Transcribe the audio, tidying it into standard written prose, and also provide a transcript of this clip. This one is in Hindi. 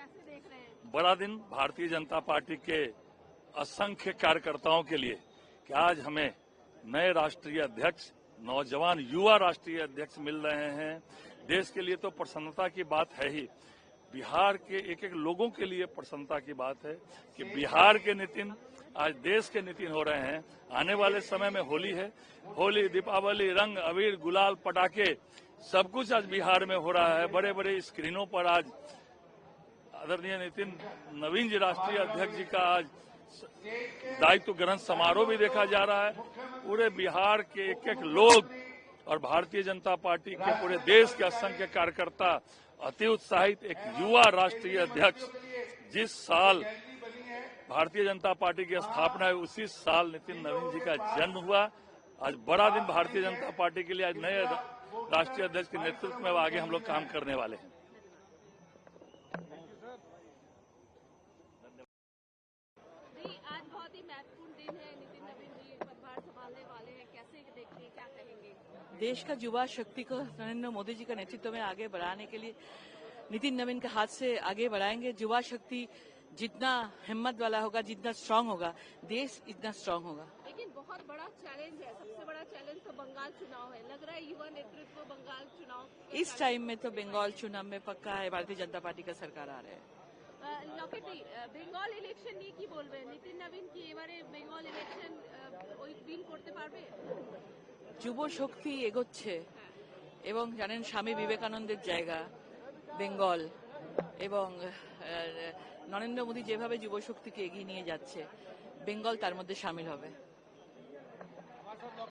कैसे देख रहे हैं? बड़ा दिन भारतीय जनता पार्टी के असंख्य कार्यकर्ताओं के लिए कि आज हमें नए राष्ट्रीय अध्यक्ष, नौजवान युवा राष्ट्रीय अध्यक्ष मिल रहे हैं। देश के लिए तो प्रसन्नता की बात है ही, बिहार के एक एक लोगों के लिए प्रसन्नता की बात है कि बिहार के नितिन आज देश के नितिन हो रहे हैं। आने वाले समय में होली है, होली, दीपावली, रंग, अबीर, गुलाल, पटाखे सब कुछ आज बिहार में हो रहा है। बड़े बड़े स्क्रीनों पर आज आदरणीय नितिन नवीन जी राष्ट्रीय अध्यक्ष जी का आज दायित्व ग्रहण समारोह भी देखा जा रहा है। पूरे बिहार के एक एक लोग और भारतीय जनता पार्टी के पूरे देश के असंख्य कार्यकर्ता अति उत्साहित। एक युवा राष्ट्रीय अध्यक्ष, जिस साल भारतीय जनता पार्टी की स्थापना है उसी साल नितिन नवीन जी का जन्म हुआ। आज बड़ा दिन भारतीय जनता पार्टी के लिए। आज नए राष्ट्रीय अध्यक्ष के नेतृत्व में आगे हम लोग काम करने वाले हैं। आज बहुत ही महत्वपूर्ण दिन है, नितिन नवीन जी पदभार संभालने वाले हैं, कैसे देखते हैं, क्या कहेंगे? देश का युवा शक्ति को नरेंद्र मोदी जी का नेतृत्व में आगे बढ़ाने के लिए नितिन नवीन के हाथ से आगे बढ़ाएंगे। युवा शक्ति जितना हिम्मत वाला होगा, जितना स्ट्रांग होगा, देश इतना स्ट्रांग होगा। लेकिन बहुत बड़ा चैलेंज है, सबसे बड़ा चैलेंज तो बंगाल चुनाव है। लग रहा है युवा नेतृत्व बंगाल चुनाव इस टाइम में तो बंगाल चुनाव में पक्का है भारतीय जनता पार्टी का सरकार आ रहा है। লকেটে বেঙ্গল ইলেকশন নিয়ে কি বলবেন? নিতিন নবীন কি এবারে বেঙ্গল ইলেকশন ওই উইন করতে পারবে? যুব শক্তি এগোচ্ছে এবং জানেন স্বামী বিবেকানন্দের জায়গা বেঙ্গল, এবং নরেন্দ্র মোদী যেভাবে যুব শক্তিকে এগিয়ে নিয়ে যাচ্ছে, বেঙ্গল তার মধ্যে সামিল হবে।